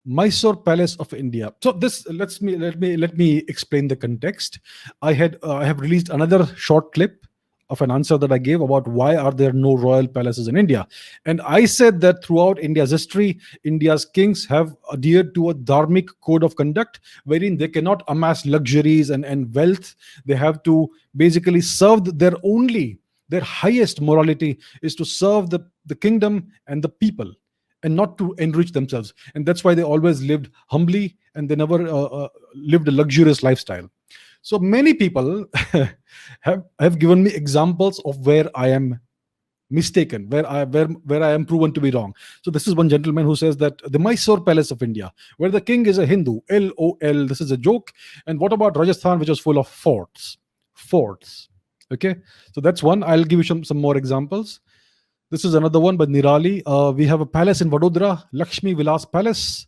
Mysore Palace of India. So this let me explain the context. I have released another short clip of an answer that I gave about why are there no royal palaces in India, and I said that throughout India's history, India's kings have adhered to a dharmic code of conduct wherein they cannot amass luxuries and wealth. They have to basically serve their highest morality is to serve the kingdom and the people, and not to enrich themselves. And that's why they always lived humbly, and they never lived a luxurious lifestyle. So many people have given me examples of where I am mistaken, where I am proven to be wrong. So this is one gentleman who says that the Mysore Palace of India, where the king is a Hindu, LOL. This is a joke. And what about Rajasthan, which was full of forts? Forts. Okay, so that's one. I'll give you some more examples. This is another one by Nirali. We have a palace in Vadodara, Lakshmi Vilas Palace.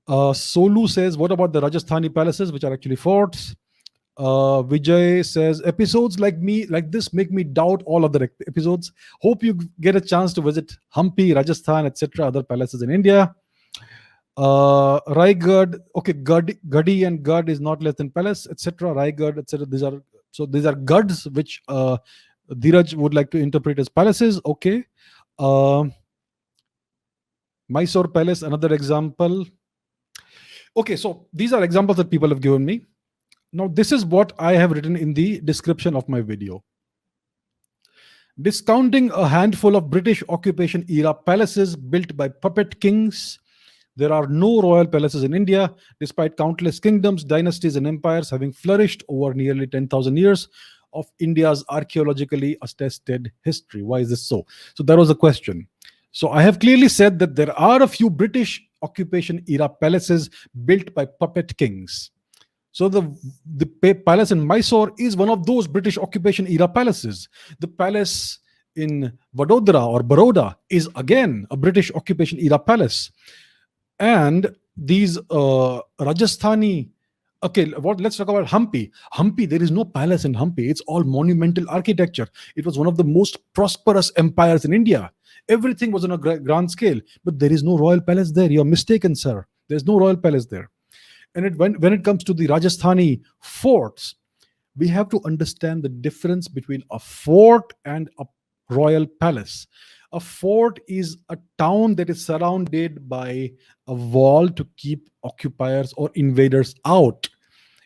Solu says, what about the Rajasthani palaces, which are actually forts? Vijay says, episodes like this make me doubt all other episodes. Hope you get a chance to visit Hampi, Rajasthan, etc., other palaces in India. Raigad, okay, Gadi and Gad is not less than palace, etc. Raigad, etc. These are Gads, which Dheeraj would like to interpret as palaces. Okay. Mysore Palace, another example. Okay, so these are examples that people have given me. Now, this is what I have written in the description of my video. Discounting a handful of British occupation era palaces built by puppet kings, there are no royal palaces in India, despite countless kingdoms, dynasties, and empires having flourished over nearly 10,000 years of India's archaeologically attested history. Why is this so? So that was the question. So I have clearly said that there are a few British occupation era palaces built by puppet kings. So the palace in Mysore is one of those British occupation era palaces. The palace in Vadodara or Baroda is again a British occupation era palace. And these Rajasthani, okay, let's talk about Hampi. Hampi, there is no palace in Hampi. It's all monumental architecture. It was one of the most prosperous empires in India. Everything was on a grand scale, but there is no royal palace there. You're mistaken, sir. There's no royal palace there. And when it comes to the Rajasthani forts, we have to understand the difference between a fort and a royal palace. A fort is a town that is surrounded by a wall to keep occupiers or invaders out.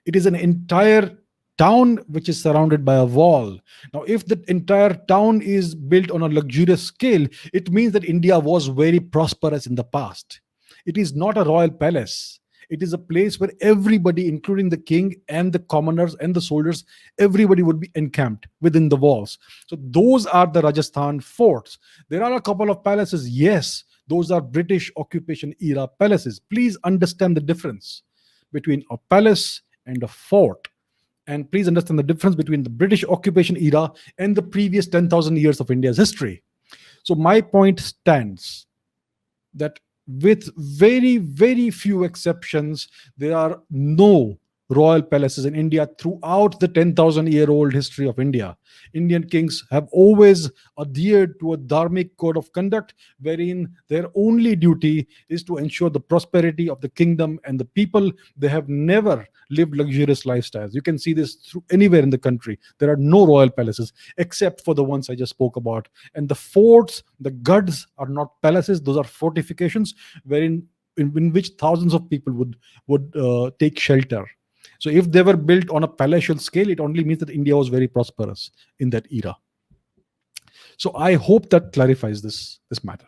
It is an entire town which is surrounded by a wall. Now, if the entire town is built on a luxurious scale, it means that India was very prosperous in the past. It is not a royal palace. It is a place where everybody, including the king and the commoners and the soldiers, everybody would be encamped within the walls. So those are the Rajasthan forts. There are a couple of palaces. Yes, those are British occupation era palaces. Please understand the difference between a palace and a fort. And please understand the difference between the British occupation era and the previous 10,000 years of India's history. So my point stands that with very, very few exceptions, there are no royal palaces in India throughout the 10,000-year-old history of India. Indian kings have always adhered to a dharmic code of conduct wherein their only duty is to ensure the prosperity of the kingdom and the people. They have never lived luxurious lifestyles. You can see this through anywhere in the country. There are no royal palaces except for the ones I just spoke about. And the forts, the gads, are not palaces. Those are fortifications wherein in which thousands of people would take shelter. So if they were built on a palatial scale, it only means that India was very prosperous in that era. So I hope that clarifies this matter.